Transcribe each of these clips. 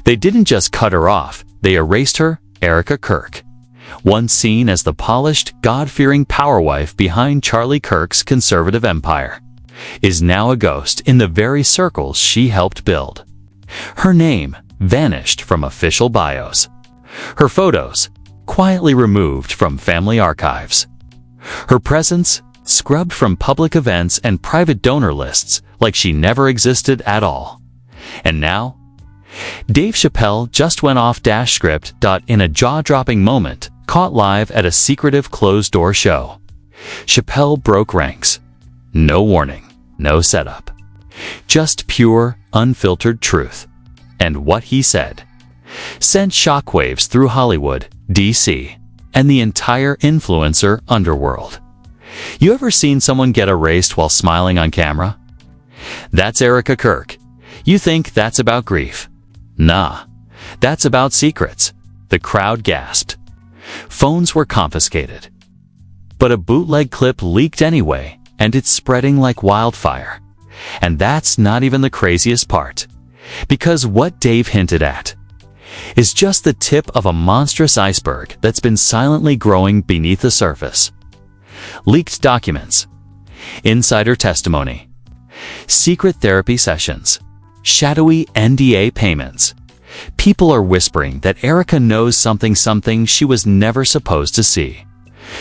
They didn't just cut her off, they erased her, Erica Kirk. Once seen as the polished, God-fearing power wife behind Charlie Kirk's conservative empire, is now a ghost in the very circles she helped build. Her name vanished from official bios. Her photos quietly removed from family archives. Her presence scrubbed from public events and private donor lists like she never existed at all. And now, Dave Chappelle just went off script. In a jaw-dropping moment, caught live at a secretive closed-door show. Chappelle broke ranks. No warning, no setup. Just pure, unfiltered truth. And what he said sent shockwaves through Hollywood, D.C., and the entire influencer underworld. You ever seen someone get erased while smiling on camera? That's Erica Kirk. You think that's about grief? Nah, that's about secrets. The crowd gasped. Phones were confiscated. But a bootleg clip leaked anyway, and it's spreading like wildfire. And that's not even the craziest part. Because what Dave hinted at is just the tip of a monstrous iceberg that's been silently growing beneath the surface. Leaked documents, insider testimony, secret therapy sessions, shadowy NDA payments. People are whispering that Erica knows something she was never supposed to see.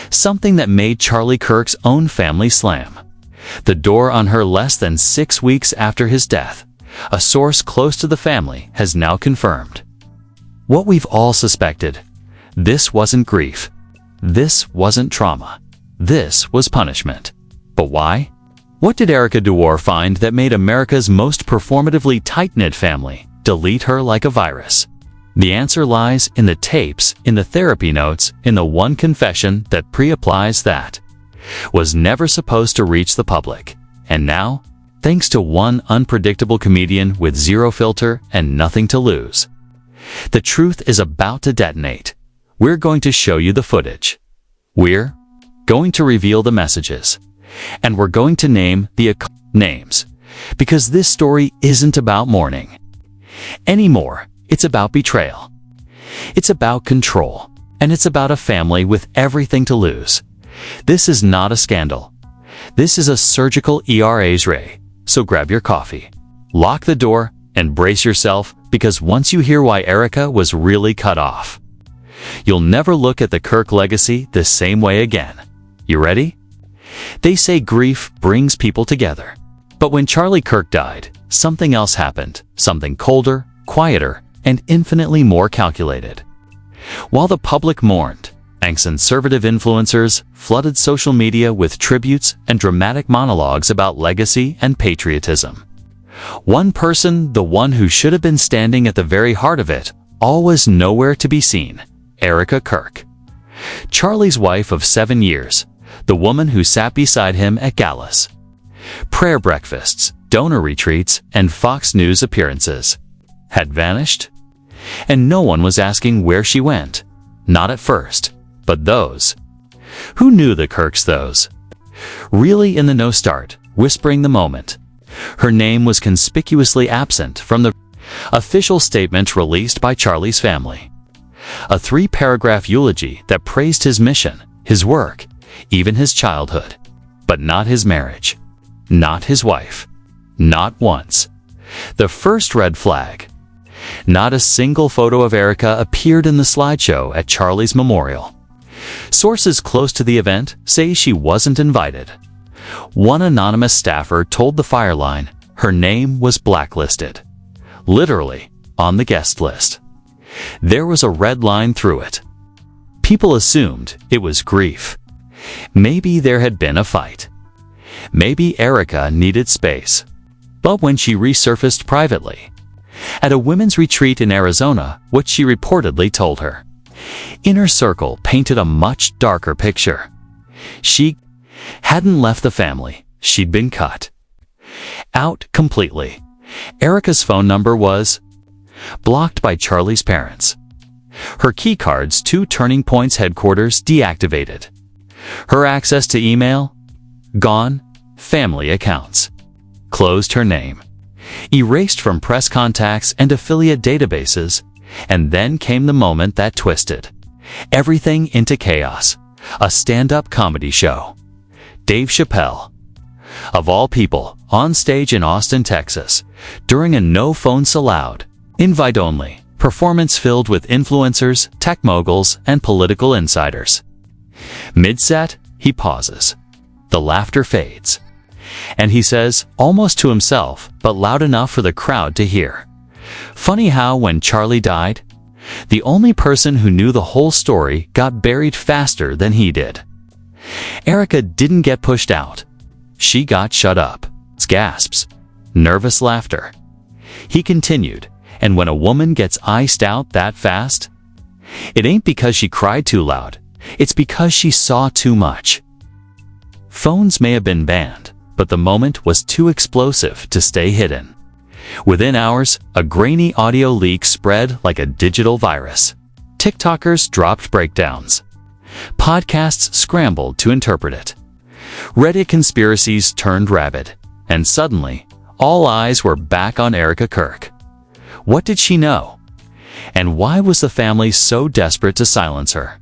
Something that made Charlie Kirk's own family slam the door on her less than 6 weeks after his death. A source close to the family has now confirmed what we've all suspected. This wasn't grief. This wasn't trauma. This was punishment. But why? What did Erica Dewar find that made America's most performatively tight-knit family delete her like a virus? The answer lies in the tapes, in the therapy notes, in the one confession that pre-applies that was never supposed to reach the public. And now, thanks to one unpredictable comedian with zero filter and nothing to lose, the truth is about to detonate. We're going to show you the footage. We're going to reveal the messages. And we're going to name the names. Because this story isn't about mourning anymore. It's about betrayal. It's about control. And it's about a family with everything to lose. This is not a scandal. This is a surgical erasure. So grab your coffee, lock the door, and brace yourself, because once you hear why Erica was really cut off, you'll never look at the Kirk legacy the same way again. You ready? They say grief brings people together. But when Charlie Kirk died, something else happened. Something colder, quieter, and infinitely more calculated. While the public mourned, and conservative influencers flooded social media with tributes and dramatic monologues about legacy and patriotism. One person, the one who should have been standing at the very heart of it all, was nowhere to be seen. Erica Kirk. Charlie's wife of 7 years, the woman who sat beside him at galas, prayer breakfasts, donor retreats, and Fox News appearances, had vanished. And no one was asking where she went. Not at first. But those who knew the Kirks, those really in the know, start whispering the moment her name was conspicuously absent from the official statement released by Charlie's family. A 3-paragraph eulogy that praised his mission, his work, even his childhood, but not his marriage, not his wife, not once. The first red flag. Not a single photo of Erica appeared in the slideshow at Charlie's memorial. Sources close to the event say she wasn't invited. One anonymous staffer told the Fireline her name was blacklisted. Literally, on the guest list. There was a red line through it. People assumed it was grief. Maybe there had been a fight. Maybe Erica needed space. But when she resurfaced privately at a women's retreat in Arizona, what she reportedly told her inner circle painted a much darker picture. She hadn't left the family. She'd been cut out completely. Erica's phone number was blocked by Charlie's parents. Her keycards to Turning Point's headquarters deactivated. Her access to email gone. Family accounts closed. Her name erased from press contacts and affiliate databases, and then came the moment that twisted everything into chaos. A stand-up comedy show. Dave Chappelle, of all people, on stage in Austin, Texas, during a no phones allowed, invite-only performance filled with influencers, tech moguls, and political insiders. Mid-set, he pauses. The laughter fades. And he says, almost to himself, but loud enough for the crowd to hear, "Funny how when Charlie died, the only person who knew the whole story got buried faster than he did." Erika didn't get pushed out. She got shut up. Gasps. Nervous laughter. He continued, and when a woman gets iced out that fast, it ain't because she cried too loud. It's because she saw too much. Phones may have been banned, but the moment was too explosive to stay hidden. Within hours, a grainy audio leak spread like a digital virus. TikTokers dropped breakdowns. Podcasts scrambled to interpret it. Reddit conspiracies turned rabid. And suddenly, all eyes were back on Erica Kirk. What did she know? And why was the family so desperate to silence her?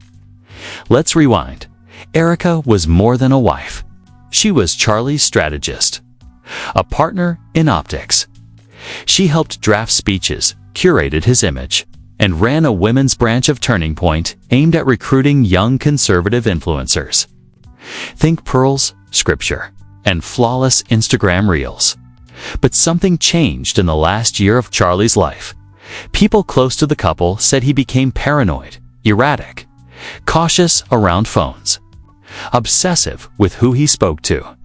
Let's rewind. Erika was more than a wife. She was Charlie's strategist, a partner in optics. She helped draft speeches, curated his image, and ran a women's branch of Turning Point aimed at recruiting young conservative influencers. Think pearls, scripture, and flawless Instagram reels. But something changed in the last year of Charlie's life. People close to the couple said he became paranoid, erratic, cautious around phones, obsessive with who he spoke to.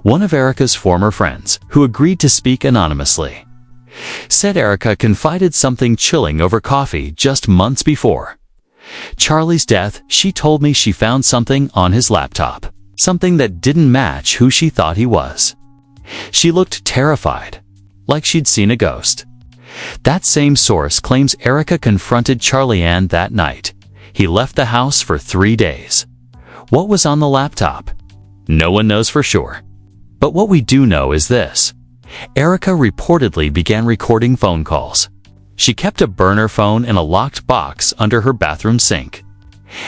One of Erika's former friends, who agreed to speak anonymously, said Erika confided something chilling over coffee just months before Charlie's death. She told me she found something on his laptop, something that didn't match who she thought he was. She looked terrified, like she'd seen a ghost. That same source claims Erika confronted Charlie and that night, he left the house for 3 days. What was on the laptop? No one knows for sure. But what we do know is this. Erika reportedly began recording phone calls. She kept a burner phone in a locked box under her bathroom sink.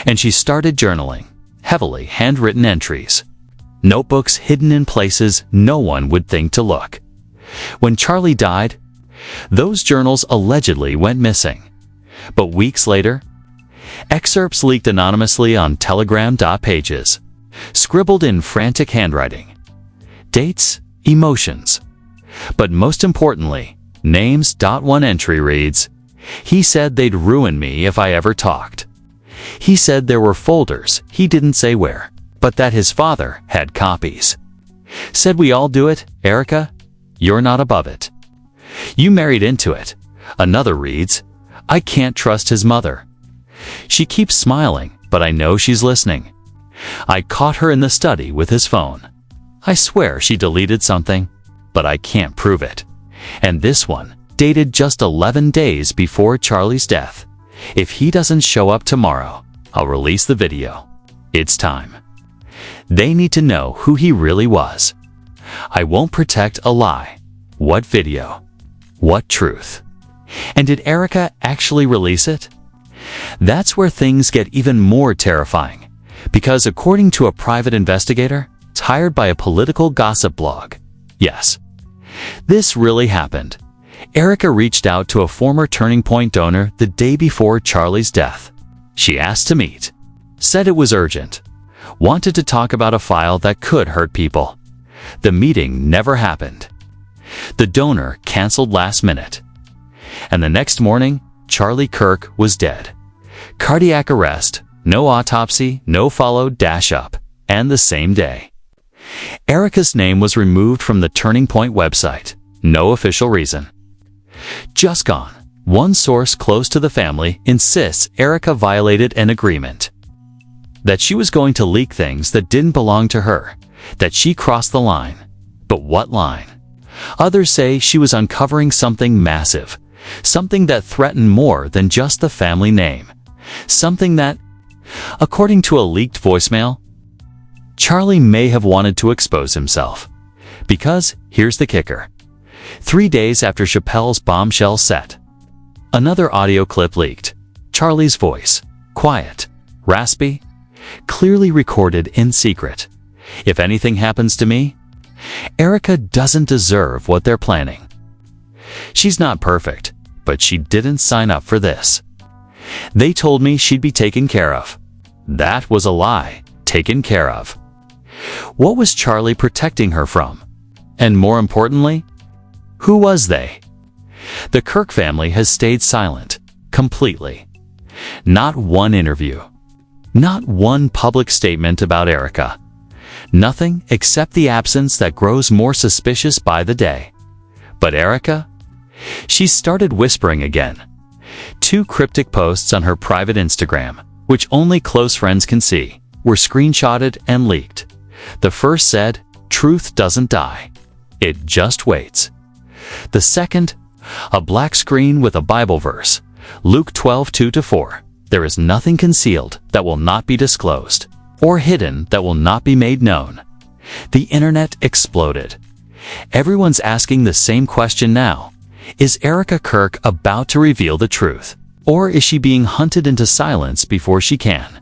And she started journaling, heavily handwritten entries. Notebooks hidden in places no one would think to look. When Charlie died, those journals allegedly went missing. But weeks later, excerpts leaked anonymously on Telegram pages, scribbled in frantic handwriting. Dates, emotions. But most importantly, names. One entry reads, "He said they'd ruin me if I ever talked. He said there were folders, he didn't say where, but that his father had copies. Said we all do it, Erika. You're not above it. You married into it." Another reads, "I can't trust his mother. She keeps smiling, but I know she's listening. I caught her in the study with his phone. I swear she deleted something, but I can't prove it." And this one, dated just 11 days before Charlie's death. "If he doesn't show up tomorrow, I'll release the video. It's time. They need to know who he really was. I won't protect a lie." What video? What truth? And did Erika actually release it? That's where things get even more terrifying, because according to a private investigator, hired by a political gossip blog, yes, this really happened. Erika reached out to a former Turning Point donor the day before Charlie's death. She asked to meet, said it was urgent, wanted to talk about a file that could hurt people. The meeting never happened. The donor canceled last minute. And the next morning, Charlie Kirk was dead. Cardiac arrest, no autopsy, no follow-up, and the same day. Erika's name was removed from the Turning Point website. No official reason. Just gone. One source close to the family insists Erika violated an agreement. That she was going to leak things that didn't belong to her. That she crossed the line. But what line? Others say she was uncovering something massive. Something that threatened more than just the family name. Something that, according to a leaked voicemail, Charlie may have wanted to expose himself. Because, here's the kicker, 3 days after Chappelle's bombshell set, another audio clip leaked. Charlie's voice, quiet, raspy, clearly recorded in secret. "If anything happens to me, Erica doesn't deserve what they're planning. She's not perfect, but she didn't sign up for this. They told me she'd be taken care of." That was a lie. Taken care of. What was Charlie protecting her from? And more importantly, who was they? The Kirk family has stayed silent, completely. Not one interview. Not one public statement about Erica. Nothing except the absence that grows more suspicious by the day. But Erica? She started whispering again. 2 cryptic posts on her private Instagram, which only close friends can see, were screenshotted and leaked. The first said, "Truth doesn't die. It just waits." The second, a black screen with a Bible verse, Luke 12:2-4. "There is nothing concealed that will not be disclosed, or hidden that will not be made known." The internet exploded. Everyone's asking the same question now. Is Erica Kirk about to reveal the truth? Or is she being hunted into silence before she can?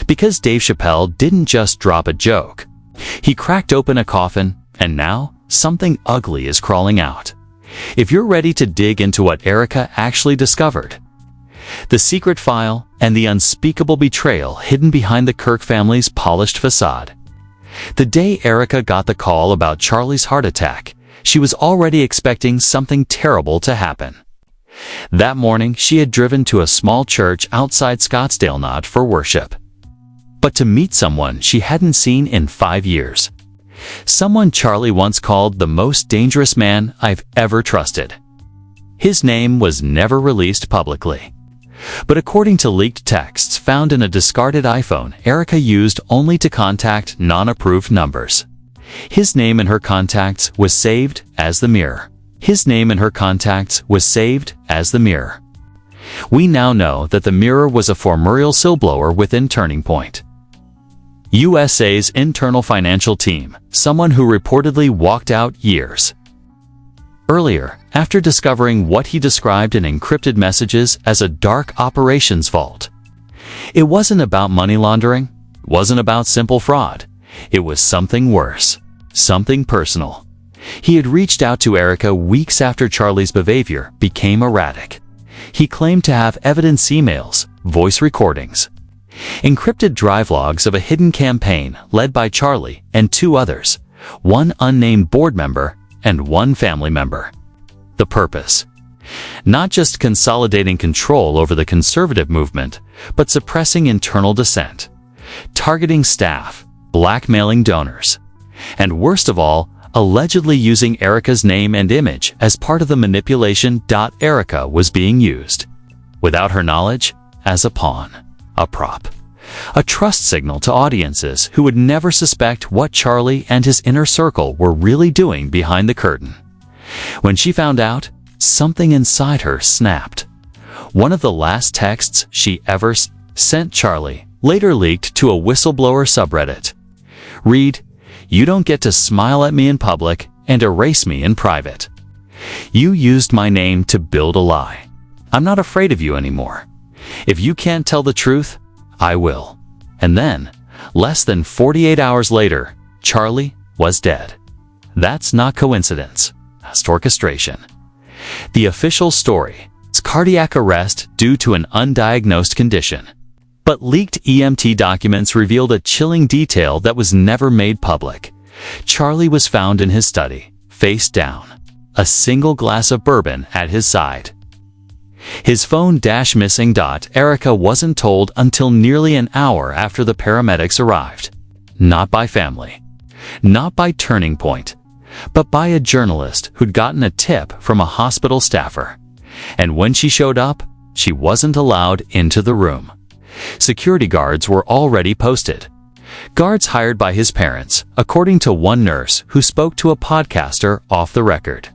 Because Dave Chappelle didn't just drop a joke. He cracked open a coffin, and now something ugly is crawling out. If you're ready to dig into what Erica actually discovered, the secret file and the unspeakable betrayal hidden behind the Kirk family's polished facade. The day Erica got the call about Charlie's heart attack, she was already expecting something terrible to happen. That morning, she had driven to a small church outside Scottsdale for worship. But to meet someone she hadn't seen in 5 years. Someone Charlie once called the most dangerous man I've ever trusted. His name was never released publicly. But according to leaked texts found in a discarded iPhone Erica used only to contact non-approved numbers, his name in her contacts was saved as the Mirror. His name in her contacts was saved as the Mirror. We now know that the Mirror was a former whistleblower within Turning Point, USA's internal financial team, someone who reportedly walked out years earlier after discovering what he described in encrypted messages as a dark operations vault. It wasn't about money laundering, it wasn't about simple fraud. It was something worse, something personal. He had reached out to Erica weeks after Charlie's behavior became erratic. He claimed to have evidence emails, voice recordings, encrypted drive logs of a hidden campaign led by Charlie and 2 others, 1 unnamed board member and 1 family member. The purpose? Not just consolidating control over the conservative movement, but suppressing internal dissent, targeting staff, blackmailing donors, and worst of all, allegedly using Erica's name and image as part of the manipulation. Erica was being used, without her knowledge, as a pawn, a prop, a trust signal to audiences who would never suspect what Charlie and his inner circle were really doing behind the curtain. When she found out, something inside her snapped. One of the last texts she ever sent Charlie later leaked to a whistleblower subreddit. Read, "You don't get to smile at me in public and erase me in private. You used my name to build a lie. I'm not afraid of you anymore. If you can't tell the truth, I will." And then, less than 48 hours later, Charlie was dead. That's not coincidence. That's orchestration. The official story is cardiac arrest due to an undiagnosed condition. But leaked EMT documents revealed a chilling detail that was never made public. Charlie was found in his study, face down, a single glass of bourbon at his side. His phone missing. Erica wasn't told until nearly an hour after the paramedics arrived. Not by family, not by Turning Point, but by a journalist who'd gotten a tip from a hospital staffer. And when she showed up, she wasn't allowed into the room. Security guards were already posted. Guards hired by his parents, according to one nurse who spoke to a podcaster off the record.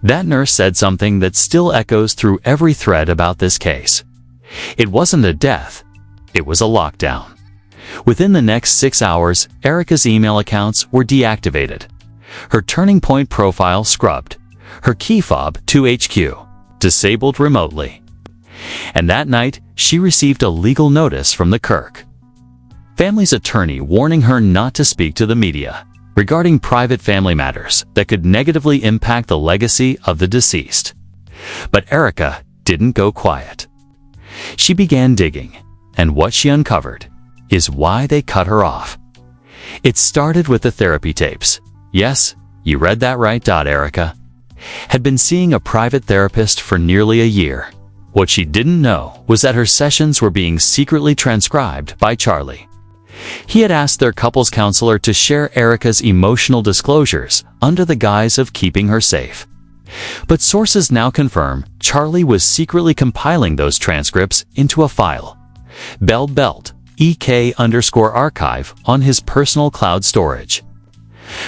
That nurse said something that still echoes through every thread about this case. It wasn't a death, it was a lockdown. Within the next 6 hours, Erica's email accounts were deactivated. Her turning point profile scrubbed, her key fob to HQ disabled remotely. And that night, she received a legal notice from the Kirk family's attorney warning her not to speak to the media regarding private family matters that could negatively impact the legacy of the deceased. But Erika didn't go quiet. She began digging, and what she uncovered is why they cut her off. It started with the therapy tapes. Yes, you read that right. Erika had been seeing a private therapist for nearly a year. What she didn't know was that her sessions were being secretly transcribed by Charlie. He had asked their couples counselor to share Erika's emotional disclosures under the guise of keeping her safe. But sources now confirm Charlie was secretly compiling those transcripts into a file, belt EK_archive, on his personal cloud storage.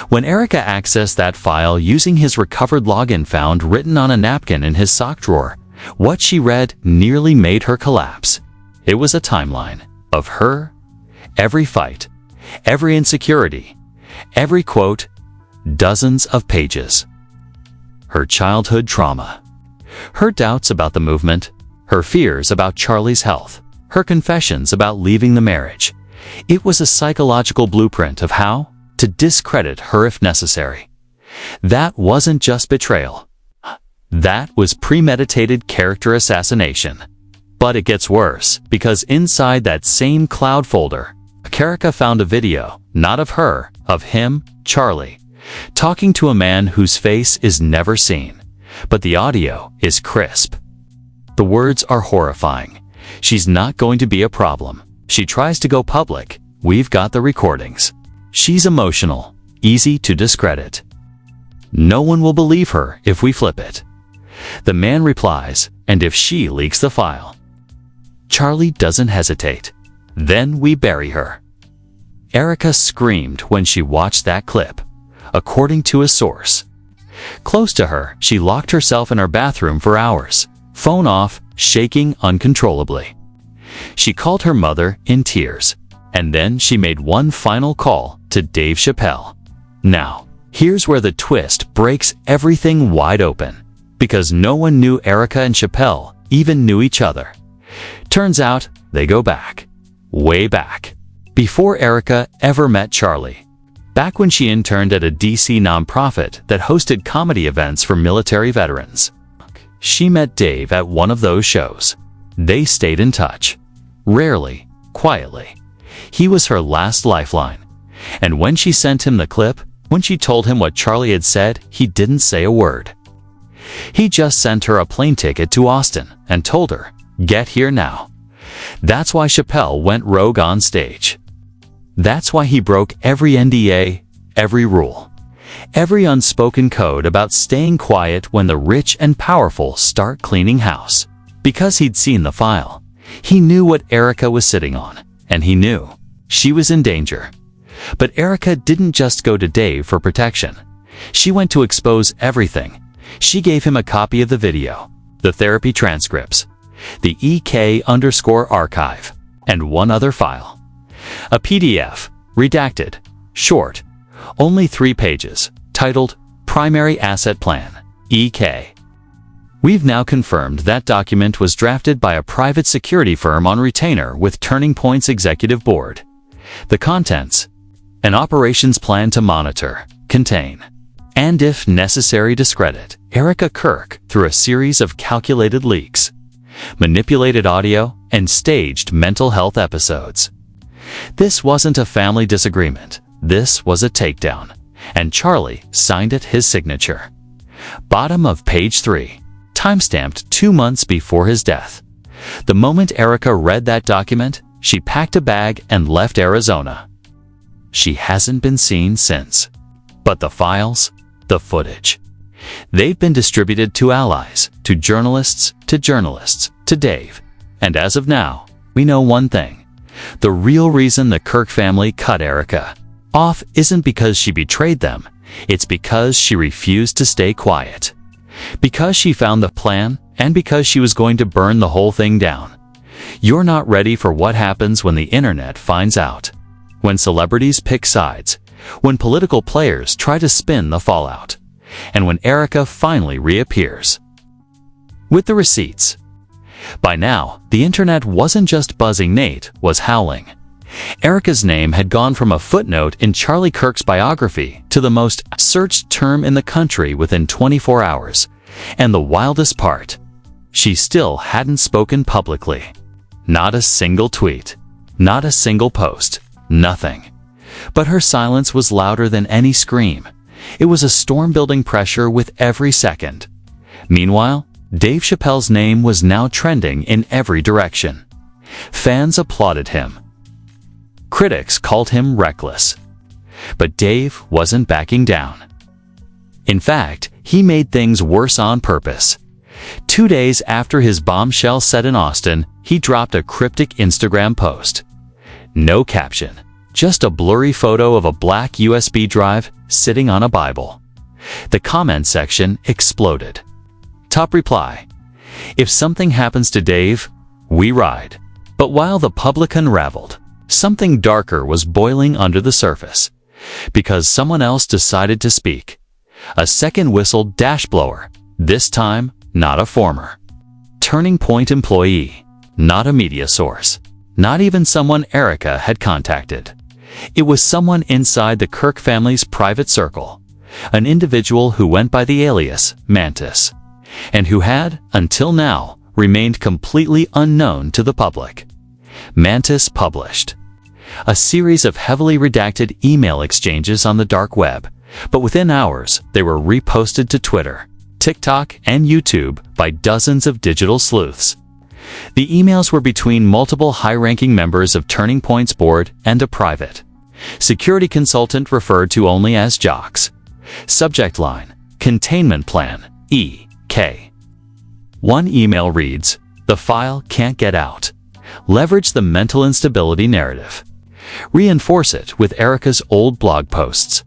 When Erika accessed that file using his recovered login found written on a napkin in his sock drawer, what she read nearly made her collapse. It was a timeline of her, every fight, every insecurity, every quote, dozens of pages. Her childhood trauma, her doubts about the movement, her fears about Charlie's health, her confessions about leaving the marriage. It was a psychological blueprint of how to discredit her if necessary. That wasn't just betrayal. That was premeditated character assassination. But it gets worse, because inside that same cloud folder, Erika found a video, not of her, of him, Charlie, talking to a man whose face is never seen, but the audio is crisp. The words are horrifying. She's not going to be a problem. She tries to go public. We've got the recordings. She's emotional, easy to discredit. No one will believe her if we flip it. The man replies, and if she leaks the file. Charlie doesn't hesitate. Then we bury her. Erika screamed when she watched that clip. According to a source close to her, she locked herself in her bathroom for hours, phone off, shaking uncontrollably. She called her mother in tears, and then she made one final call to Dave Chappelle. Now, here's where the twist breaks everything wide open, because no one knew Erika and Chappelle even knew each other. Turns out they go back, way back, before Erika ever met Charlie. Back when she interned at a DC nonprofit that hosted comedy events for military veterans. She met Dave at one of those shows. They stayed in touch. Rarely, quietly. He was her last lifeline. And when she sent him the clip, when she told him what Charlie had said, he didn't say a word. He just sent her a plane ticket to Austin and told her, "Get here now." That's why Chappelle went rogue on stage. That's why he broke every NDA, every rule, every unspoken code about staying quiet when the rich and powerful start cleaning house. Because he'd seen the file. He knew what Erika was sitting on, and he knew she was in danger. But Erika didn't just go to Dave for protection. She went to expose everything. She gave him a copy of the video, the therapy transcripts, the EK_archive, and one other file. A PDF, redacted, short, only 3 pages, titled Primary Asset Plan, EK. We've now confirmed that document was drafted by a private security firm on retainer with Turning Point's executive board. The contents: an operations plan to monitor, contain, and if necessary discredit Erica Kirk through a series of calculated leaks, manipulated audio, and staged mental health episodes. This wasn't a family disagreement. This was a takedown, and Charlie signed it his signature. Bottom of page 3, timestamped 2 months before his death. The moment Erika read that document, she packed a bag and left Arizona. She hasn't been seen since. But the files, the footage, they've been distributed to allies, to journalists, to Dave. And as of now, we know one thing. The real reason the Kirk family cut Erika off isn't because she betrayed them. It's because she refused to stay quiet. Because she found the plan, and because she was going to burn the whole thing down. You're not ready for what happens when the internet finds out. When celebrities pick sides, when political players try to spin the fallout, and when Erika finally reappears with the receipts. By now, the internet wasn't just buzzing, Nate was howling. Erika's name had gone from a footnote in Charlie Kirk's biography to the most searched term in the country within 24 hours. And the wildest part, she still hadn't spoken publicly. Not a single tweet, not a single post, nothing. But her silence was louder than any scream. It was a storm building pressure with every second. Meanwhile, Dave Chappelle's name was now trending in every direction. Fans applauded him. Critics called him reckless. But Dave wasn't backing down. In fact, he made things worse on purpose. 2 days after his bombshell set in Austin, he dropped a cryptic Instagram post. No caption, just a blurry photo of a black USB drive sitting on a Bible. The comment section exploded. Top reply: "If something happens to Dave, we ride." But while the public unraveled, something darker was boiling under the surface. Because someone else decided to speak. A second whistled dash blower, this time not a former Turning Point employee, not a media source, not even someone Erika had contacted. It was someone inside the Kirk family's private circle, an individual who went by the alias Mantis, and who had, until now, remained completely unknown to the public. Mantis published a series of heavily redacted email exchanges on the dark web, but within hours they were reposted to Twitter, TikTok, and YouTube by dozens of digital sleuths. The emails were between multiple high-ranking members of Turning Point's board and a private security consultant referred to only as Jocks. Subject line: Containment Plan, EK. One email reads, "The file can't get out. Leverage the mental instability narrative. Reinforce it with Erika's old blog posts.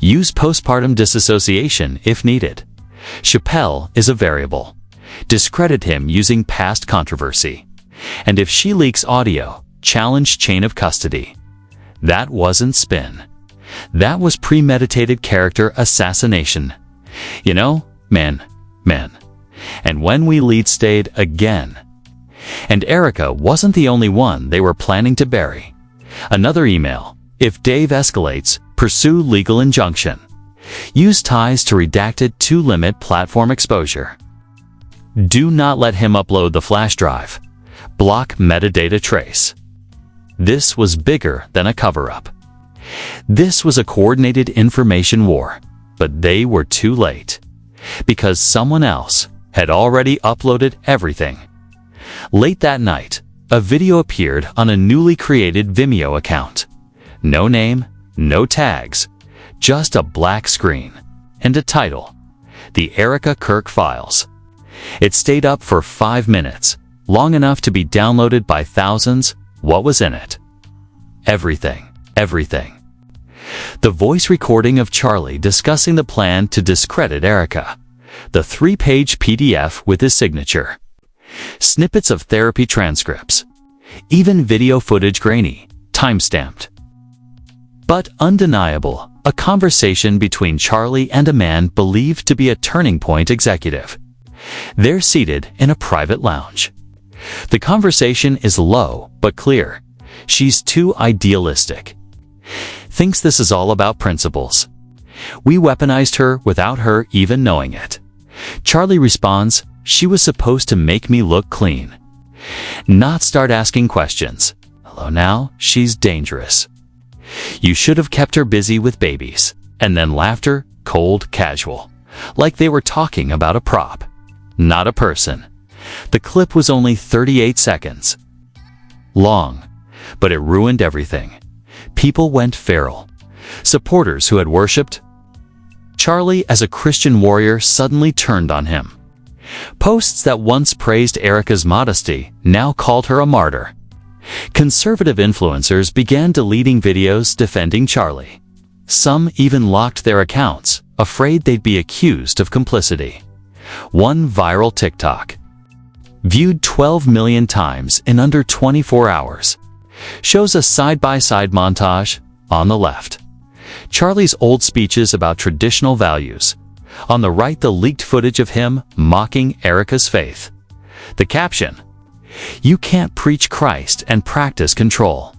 Use postpartum disassociation if needed. Chappelle is a variable. Discredit him using past controversy. And if she leaks audio, challenge chain of custody." That wasn't spin. That was premeditated character assassination. You know, men. And when we lead stayed again. And Erika wasn't the only one they were planning to bury. Another email: "If Dave escalates, pursue legal injunction. Use ties to redacted to limit platform exposure. Do not let him upload the flash drive. Block metadata trace." This was bigger than a cover-up. This was a coordinated information war, but they were too late. Because someone else had already uploaded everything. Late that night, a video appeared on a newly created Vimeo account. No name, no tags, just a black screen and a title: The Erica Kirk Files. It stayed up for 5 minutes, long enough to be downloaded by thousands. What was in it? Everything. The voice recording of Charlie discussing the plan to discredit Erika. The 3-page PDF with his signature. Snippets of therapy transcripts. Even video footage, grainy, time-stamped. But undeniable, a conversation between Charlie and a man believed to be a Turning Point executive. They're seated in a private lounge. The conversation is low but clear. She's too idealistic. Thinks this is all about principles. We weaponized her without her even knowing it. Charlie responds, "She was supposed to make me look clean. Not start asking questions. Hello, now she's dangerous. You should have kept her busy with babies." And then laughter, cold, casual. Like they were talking about a prop, not a person. The clip was only 38 seconds long, but it ruined everything. People went feral. Supporters who had worshipped Charlie as a Christian warrior suddenly turned on him. Posts that once praised Erika's modesty now called her a martyr. Conservative influencers began deleting videos defending Charlie. Some even locked their accounts, afraid they'd be accused of complicity. One viral TikTok, viewed 12 million times in under 24 hours, shows a side-by-side montage. On the left, Charlie's old speeches about traditional values. On the right, the leaked footage of him mocking Erica's faith. The caption, "You can't preach Christ and practice control."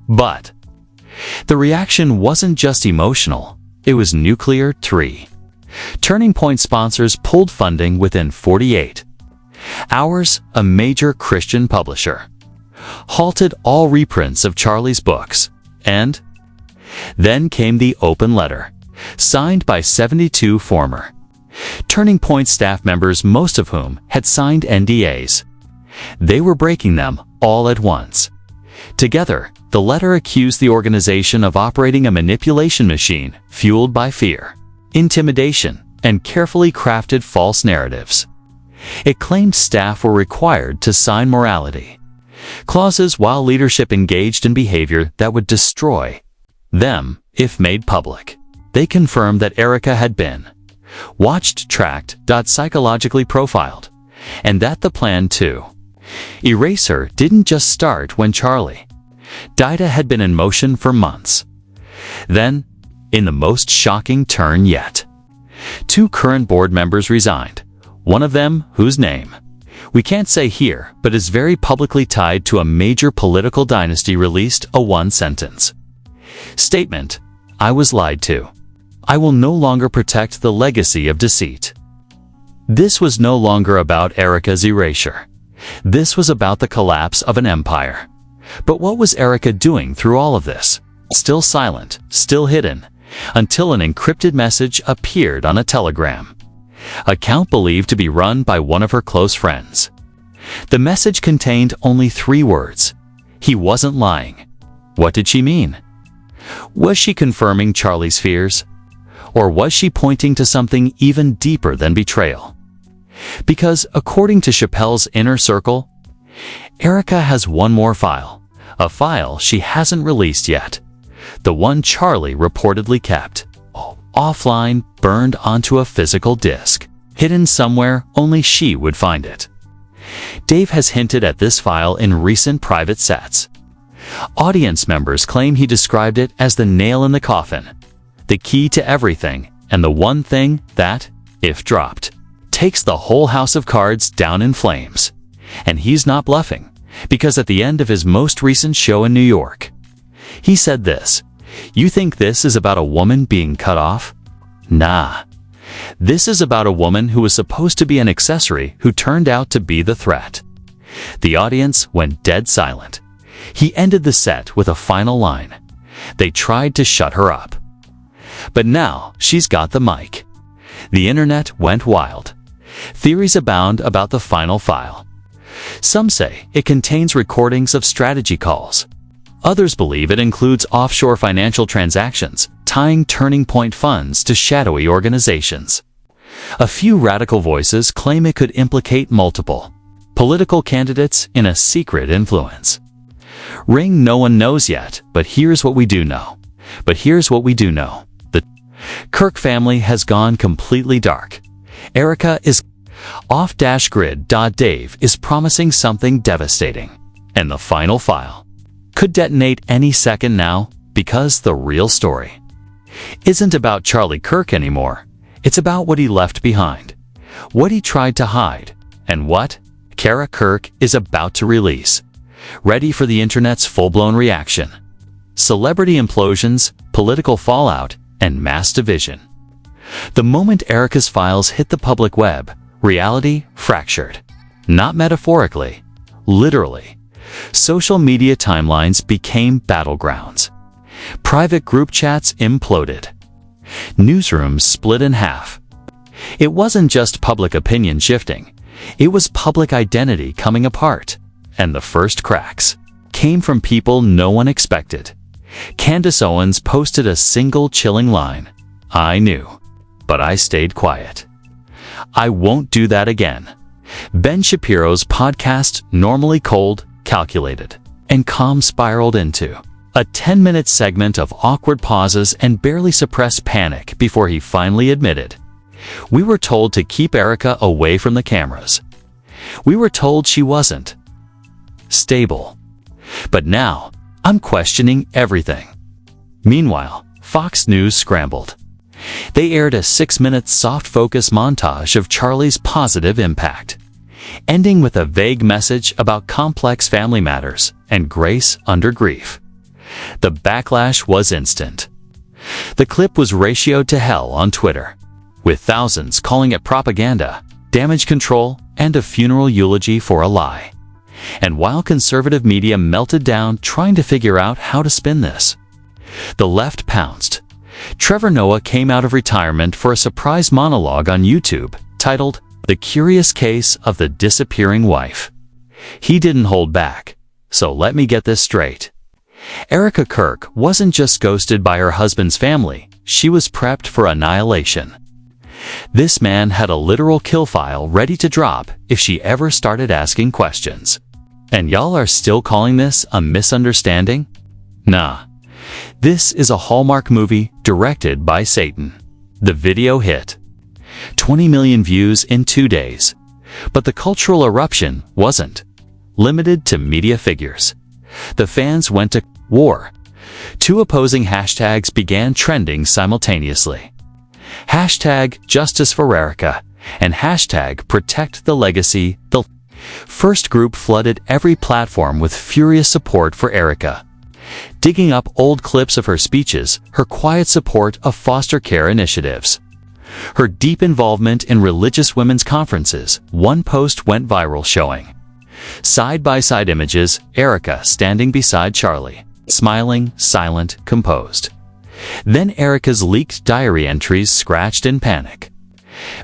But the reaction wasn't just emotional, it was nuclear. 3. Turning Point sponsors pulled funding within 48 hours. A major Christian publisher halted all reprints of Charlie's books. And then came the open letter, signed by 72 former Turning Point staff members, most of whom had signed NDAs. They were breaking them all at once. Together, the letter accused the organization of operating a manipulation machine fueled by fear, intimidation, and carefully crafted false narratives. It claimed staff were required to sign morality clauses while leadership engaged in behavior that would destroy them if made public. They confirmed that Erika had been watched, tracked, psychologically profiled, and that the plan to erase her didn't just start when Charlie died. It had been in motion for months. Then, in the most shocking turn yet, 2 current board members resigned. One of them, whose name we can't say here, but is very publicly tied to a major political dynasty, released a one-sentence statement: "I was lied to. I will no longer protect the legacy of deceit." This was no longer about Erika's erasure. This was about the collapse of an empire. But what was Erika doing through all of this? Still silent, still hidden, until an encrypted message appeared on a telegram account believed to be run by one of her close friends. The message contained only 3 words: "He wasn't lying." What did she mean? Was she confirming Charlie's fears? Or was she pointing to something even deeper than betrayal? Because, according to Chappelle's inner circle, Erika has one more file, a file she hasn't released yet, the one Charlie reportedly kept offline, burned onto a physical disk, hidden somewhere only she would find it. Dave has hinted at this file in recent private sets. Audience members claim he described it as the nail in the coffin, the key to everything, and the one thing that, if dropped, takes the whole house of cards down in flames. And he's not bluffing, because at the end of his most recent show in New York, he said this: "You think this is about a woman being cut off? Nah. This is about a woman who was supposed to be an accessory who turned out to be the threat." The audience went dead silent. He ended the set with a final line: "They tried to shut her up. But now she's got the mic." The internet went wild. Theories abound about the final file. Some say it contains recordings of strategy calls. Others believe it includes offshore financial transactions, tying Turning Point funds to shadowy organizations. A few radical voices claim it could implicate multiple political candidates in a secret influence ring. No one knows yet, but here's what we do know. The Kirk family has gone completely dark. Erika is off-grid. Dave is promising something devastating. And the final file could detonate any second now, because the real story isn't about Charlie Kirk anymore. It's about what he left behind, what he tried to hide, and what Erica Kirk is about to release. Ready for the internet's full-blown reaction. Celebrity implosions, political fallout, and mass division. The moment Erika's files hit the public web, reality fractured. Not metaphorically, literally. Social media timelines became battlegrounds. Private group chats imploded. Newsrooms split in half. It wasn't just public opinion shifting. It was public identity coming apart. And the first cracks came from people no one expected. Candace Owens posted a single chilling line: "I knew, but I stayed quiet. I won't do that again." Ben Shapiro's podcast, normally cold, calculated, and calm, spiraled into a 10-minute segment of awkward pauses and barely suppressed panic before he finally admitted, "We were told to keep Erika away from the cameras. We were told she wasn't stable. But now, I'm questioning everything." Meanwhile, Fox News scrambled. They aired a 6-minute soft-focus montage of Charlie's positive impact, ending with a vague message about complex family matters and grace under grief. The backlash was instant. The clip was ratioed to hell on Twitter, with thousands calling it propaganda, damage control, and a funeral eulogy for a lie. And while conservative media melted down trying to figure out how to spin this, the left pounced. Trevor Noah came out of retirement for a surprise monologue on YouTube titled "The Curious Case of the Disappearing Wife." He didn't hold back. So let me get this straight. Erica Kirk wasn't just ghosted by her husband's family, she was prepped for annihilation. This man had a literal kill file ready to drop if she ever started asking questions. And y'all are still calling this a misunderstanding? Nah. This is a Hallmark movie directed by Satan. The video hit 20 million views in 2 days. But the cultural eruption wasn't limited to media figures. The fans went to war. 2 opposing hashtags began trending simultaneously. Hashtag Justice for Erica and hashtag Protect the Legacy. The first group flooded every platform with furious support for Erica, digging up old clips of her speeches, her quiet support of foster care initiatives, her deep involvement in religious women's conferences. One post went viral showing side-by-side images, Erica standing beside Charlie, smiling, silent, composed. Then Erica's leaked diary entries scratched in panic,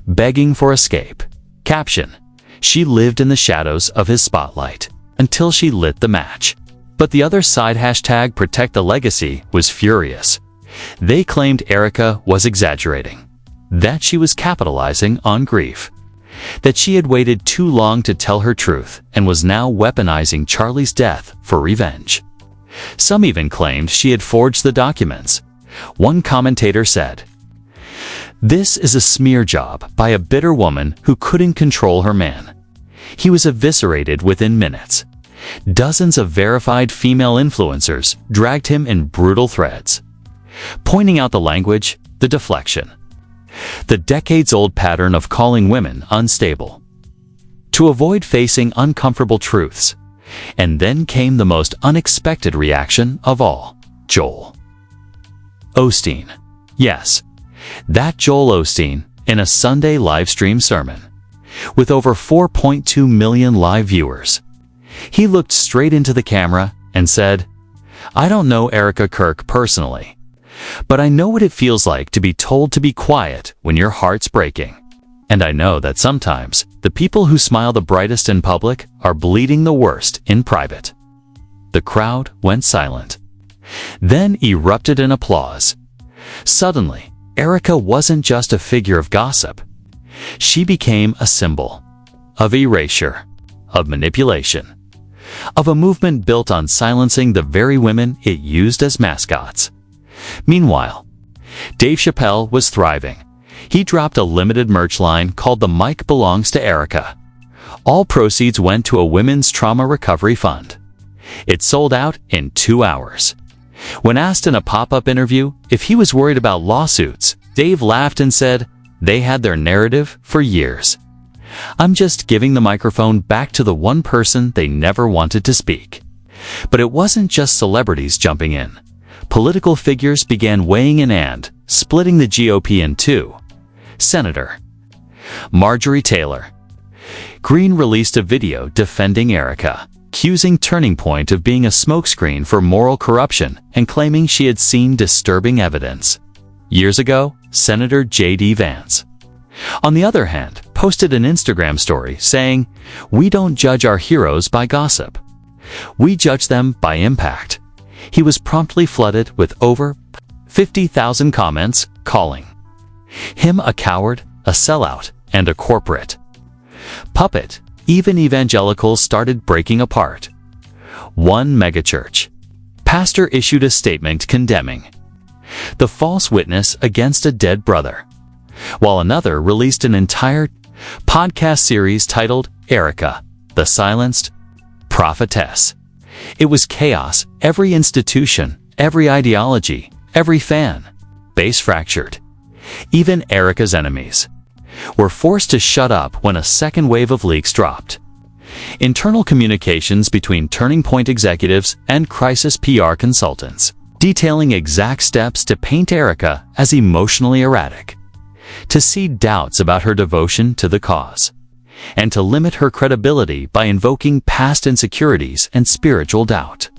begging for escape. Caption: she lived in the shadows of his spotlight until she lit the match. But the other side, hashtag Protect the Legacy, was furious. They claimed Erica was exaggerating, that she was capitalizing on grief, that she had waited too long to tell her truth and was now weaponizing Charlie's death for revenge. Some even claimed she had forged the documents. One commentator said, "This is a smear job by a bitter woman who couldn't control her man. He was eviscerated within minutes. Dozens of verified female influencers dragged him in brutal threads," pointing out the language, the deflection, the decades-old pattern of calling women unstable to avoid facing uncomfortable truths. And then came the most unexpected reaction of all: Joel Osteen. Yes, that Joel Osteen, in a Sunday livestream sermon with over 4.2 million live viewers. He looked straight into the camera and said, "I don't know Erica Kirk personally, but I know what it feels like to be told to be quiet when your heart's breaking. And I know that sometimes the people who smile the brightest in public are bleeding the worst in private." The crowd went silent, then erupted in applause. Suddenly, Erica wasn't just a figure of gossip. She became a symbol of erasure, of manipulation, of a movement built on silencing the very women it used as mascots. Meanwhile, Dave Chappelle was thriving. He dropped a limited merch line called "The Mic Belongs to Erica." All proceeds went to a women's trauma recovery fund. It sold out in 2 hours. When asked in a pop-up interview if he was worried about lawsuits, Dave laughed and said, "They had their narrative for years. I'm just giving the microphone back to the one person they never wanted to speak." But it wasn't just celebrities jumping in. Political figures began weighing in and splitting the GOP in two. Senator Marjorie Taylor Greene released a video defending Erica, accusing Turning Point of being a smokescreen for moral corruption and claiming she had seen disturbing evidence. Years ago, Senator J.D. Vance, on the other hand, posted an Instagram story saying, "We don't judge our heroes by gossip. We judge them by impact." He was promptly flooded with over 50,000 comments calling him a coward, a sellout, and a corporate puppet. Even evangelicals started breaking apart. One megachurch pastor issued a statement condemning the false witness against a dead brother, while another released an entire podcast series titled Erica, the Silenced Prophetess. It was chaos. Every institution, every ideology, every fan base fractured. Even Erica's enemies were forced to shut up when a second wave of leaks dropped. Internal communications between Turning Point executives and crisis PR consultants, detailing exact steps to paint Erica as emotionally erratic, to seed doubts about her devotion to the cause, and to limit her credibility by invoking past insecurities and spiritual doubt.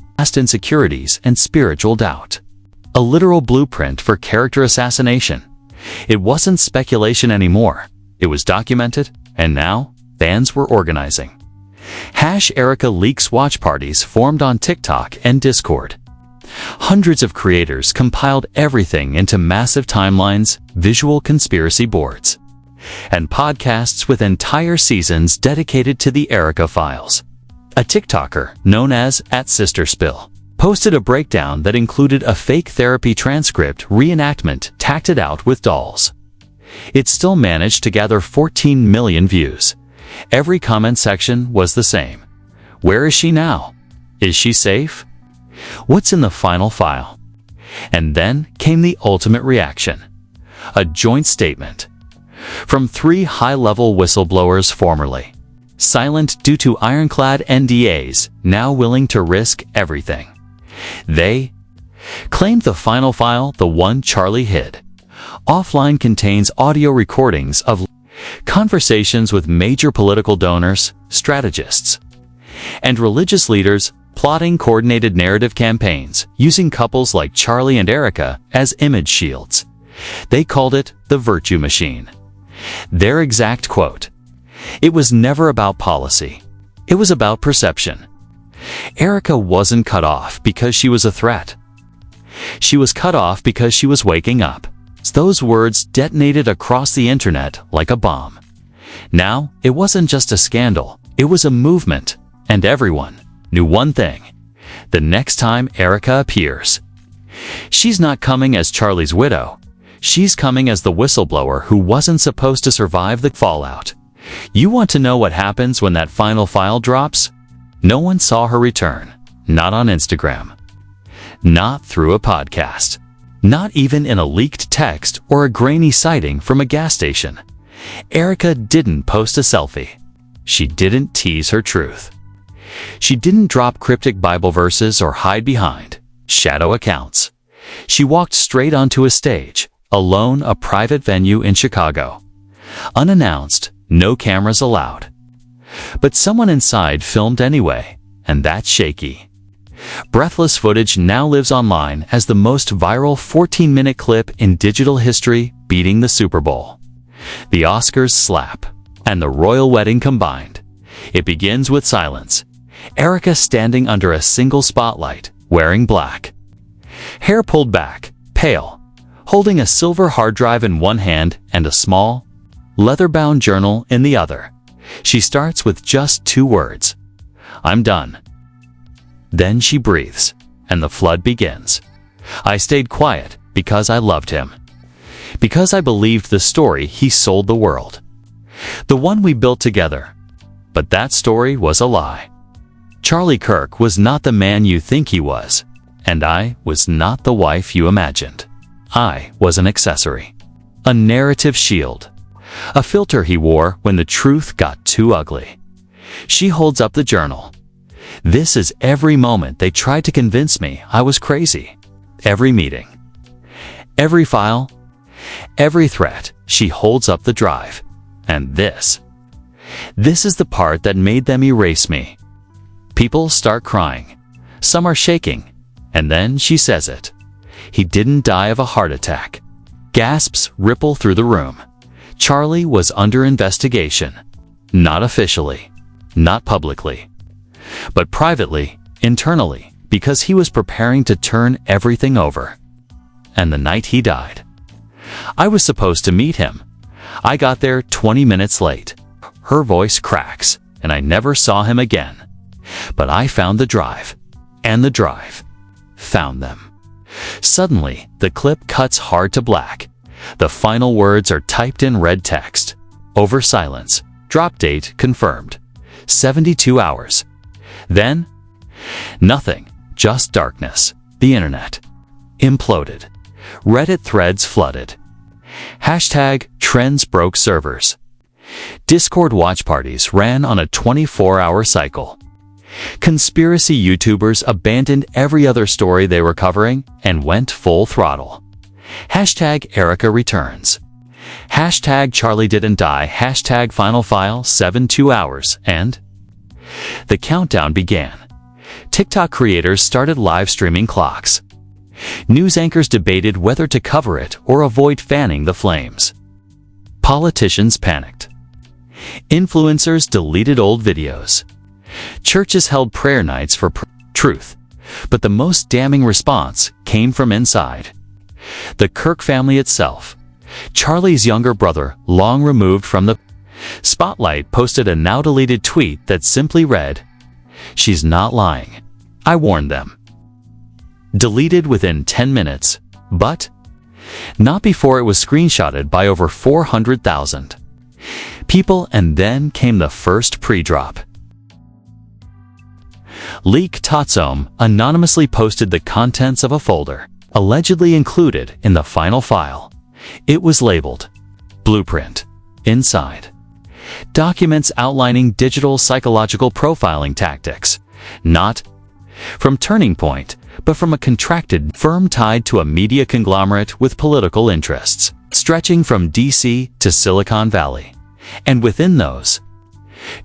A literal blueprint for character assassination. It wasn't speculation anymore. It was documented, and now fans were organizing. #Erica Leaks watch parties formed on TikTok and Discord. Hundreds of creators compiled everything into massive timelines, visual conspiracy boards, and podcasts with entire seasons dedicated to the Erica files. A TikToker known as @SisterSpill posted a breakdown that included a fake therapy transcript reenactment tacted out with dolls. It still managed to gather 14 million views. Every comment section was the same. Where is she now? Is she safe? What's in the final file? And then came the ultimate reaction. A joint statement from 3 high-level whistleblowers formerly silent due to ironclad NDAs, now willing to risk everything. They claimed the final file, the one Charlie hid, offline, contains audio recordings of conversations with major political donors, strategists, and religious leaders plotting coordinated narrative campaigns using couples like Charlie and Erica as image shields. They called it the virtue machine. Their exact quote: "It was never about policy. It was about perception." Erica wasn't cut off because she was a threat. She was cut off because she was waking up. Those words detonated across the internet like a bomb. Now, it wasn't just a scandal, it was a movement, and everyone knew one thing. The next time Erica appears, she's not coming as Charlie's widow. She's coming as the whistleblower who wasn't supposed to survive the fallout. You want to know what happens when that final file drops? No one saw her return. Not on Instagram. Not through a podcast. Not even in a leaked text or a grainy sighting from a gas station. Erica didn't post a selfie. She didn't tease her truth. She didn't drop cryptic Bible verses or hide behind shadow accounts. She walked straight onto a stage, alone, a private venue in Chicago. Unannounced, no cameras allowed. But someone inside filmed anyway, and that's shaky. Breathless footage now lives online as the most viral 14-minute clip in digital history, beating the Super Bowl, the Oscars slap, and the royal wedding combined. It begins with silence. Erica standing under a single spotlight, wearing black. Hair pulled back, pale, holding a silver hard drive in one hand and a small, leather-bound journal in the other. She starts with just 2 words. "I'm done." Then she breathes, and the flood begins. "I stayed quiet because I loved him. Because I believed the story he sold the world. The one we built together. But that story was a lie. Charlie Kirk was not the man you think he was, and I was not the wife you imagined. I was an accessory. A narrative shield. A filter he wore when the truth got too ugly." She holds up the journal. "This is every moment they tried to convince me I was crazy. Every meeting. Every file. Every threat." She holds up the drive. "And this is the part that made them erase me." People start crying. Some are shaking. And then she says it. "He didn't die of a heart attack." Gasps ripple through the room. Charlie was under investigation. Not officially. Not publicly. But privately, internally, because he was preparing to turn everything over. And the night he died, I was supposed to meet him. I got there 20 minutes late. Her voice cracks, and I never saw him again. But I found the drive. And the drive found them. Suddenly, the clip cuts hard to black. The final words are typed in red text. Over silence. Drop date confirmed. 72 hours. Then, nothing. Just darkness. The internet imploded. Reddit threads flooded. Hashtag trends broke servers. Discord watch parties ran on a 24-hour cycle. Conspiracy YouTubers abandoned every other story they were covering and went full throttle. Hashtag Erika returns. Hashtag Charlie didn't die. Hashtag final file 72 hours. And the countdown began. TikTok creators started live streaming clocks. News anchors debated whether to cover it or avoid fanning the flames. Politicians panicked. Influencers deleted old videos. Churches held prayer nights for truth, but the most damning response came from inside. The Kirk family itself. Charlie's younger brother, long removed from the spotlight, posted a now-deleted tweet that simply read, "She's not lying. I warned them." Deleted within 10 minutes, but not before it was screenshotted by over 400,000 people, and then came the first pre-drop. Leak Totsome anonymously posted the contents of a folder, allegedly included in the final file. It was labeled Blueprint. Inside, documents outlining digital psychological profiling tactics, not from Turning Point, but from a contracted firm tied to a media conglomerate with political interests, stretching from DC to Silicon Valley. And within those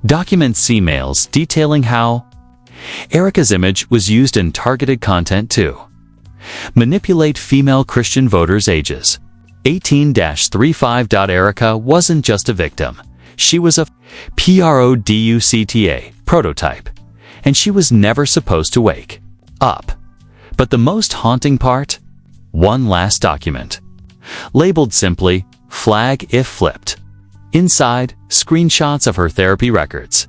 documents, emails detailing how Erika's image was used in targeted content to manipulate female Christian voters' ages 18-35. Erika wasn't just a victim. She was a prototype, and she was never supposed to wake up. But the most haunting part? One last document, labeled simply, "Flag if flipped." Inside, screenshots of her therapy records.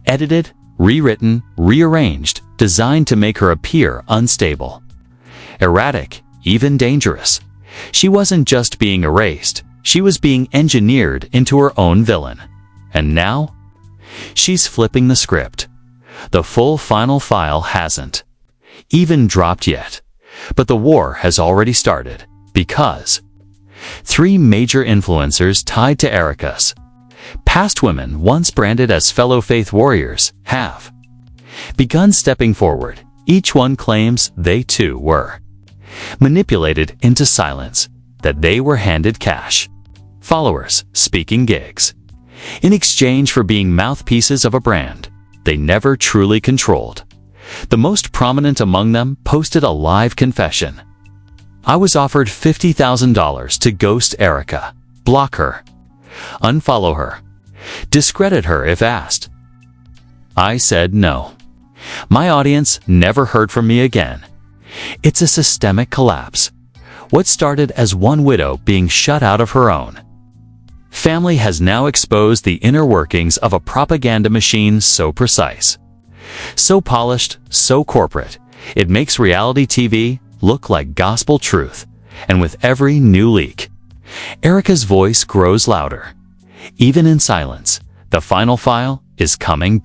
Edited, rewritten, rearranged, designed to make her appear unstable, erratic, even dangerous. She wasn't just being erased, she was being engineered into her own villain. And now, she's flipping the script. The full final file hasn't even dropped yet, but the war has already started, because 3 major influencers tied to Erika's past, women once branded as fellow faith warriors, have begun stepping forward. Each one claims they too were manipulated into silence, that they were handed cash, followers, speaking gigs, in exchange for being mouthpieces of a brand they never truly controlled. The most prominent among them posted a live confession. "I was offered $50,000 to ghost Erika, block her, unfollow her, discredit her if asked. I said no. My audience never heard from me again." It's a systemic collapse. What started as one widow being shut out of her own family has now exposed the inner workings of a propaganda machine so precise, so polished, so corporate, it makes reality TV look like gospel truth. And with every new leak, Erika's voice grows louder. Even in silence, the final file is coming.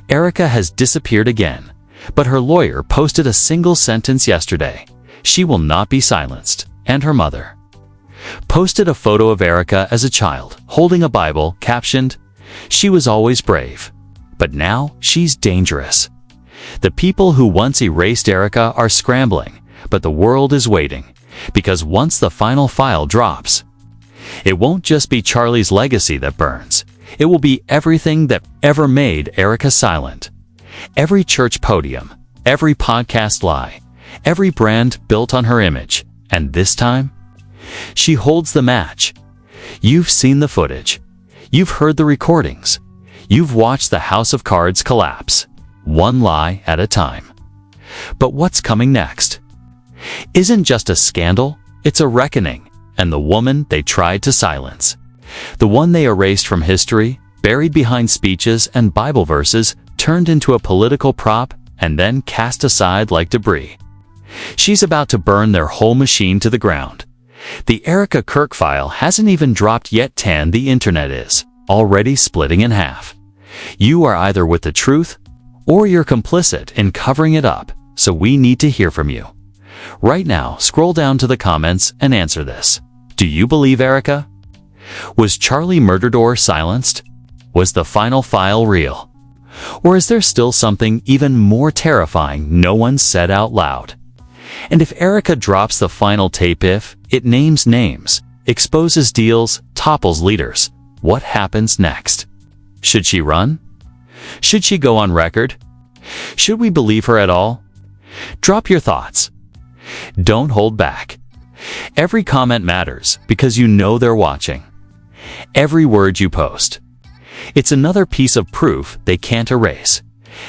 Erika has disappeared again, but her lawyer posted a single sentence yesterday: "She will not be silenced." And her mother posted a photo of Erika as a child, holding a Bible, captioned, "She was always brave, but now she's dangerous." The people who once erased Erika are scrambling, but the world is waiting, because once the final file drops, it won't just be Charlie's legacy that burns. It will be everything that ever made Erika silent. Every church podium, every podcast lie, every brand built on her image. And this time, she holds the match. You've seen the footage. You've heard the recordings. You've watched the house of cards collapse, one lie at a time. But what's coming next isn't just a scandal, it's a reckoning. And the woman they tried to silence, the one they erased from history, buried behind speeches and Bible verses, turned into a political prop and then cast aside like debris. She's about to burn their whole machine to the ground. The Erica Kirk file hasn't even dropped yet. The internet is already splitting in half. You are either with the truth or you're complicit in covering it up, so we need to hear from you. Right now, scroll down to the comments and answer this. Do you believe Erika? Was Charlie murdered or silenced? Was the final file real? Or is there still something even more terrifying no one said out loud? And if Erika drops the final tape, if it names names, exposes deals, topples leaders, what happens next? Should she run? Should she go on record? Should we believe her at all? Drop your thoughts. Don't hold back. Every comment matters because you know they're watching. Every word you post. It's another piece of proof they can't erase.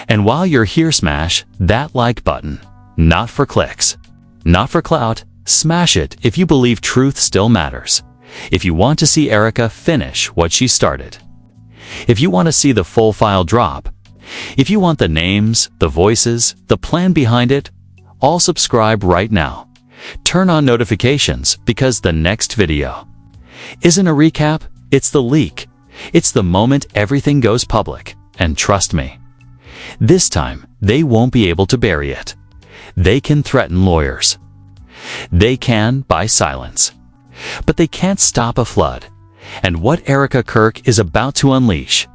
And while you're here, smash that like button. Not for clicks. Not for clout. Smash it if you believe truth still matters. If you want to see Erika finish what she started. If you want to see the full file drop. If you want the names, the voices, the plan behind it, all subscribe right now. Turn on notifications because the next video isn't a recap, it's the leak. It's the moment everything goes public. And trust me, this time they won't be able to bury it. They can threaten lawyers. They can buy silence. But they can't stop a flood. And what Erica Kirk is about to unleash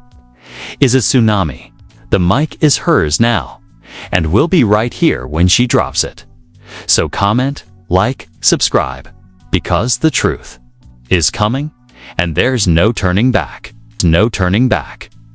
is a tsunami. The mic is hers now, and we'll be right here when she drops it. So comment, like, subscribe, because the truth is coming, and there's no turning back. No turning back.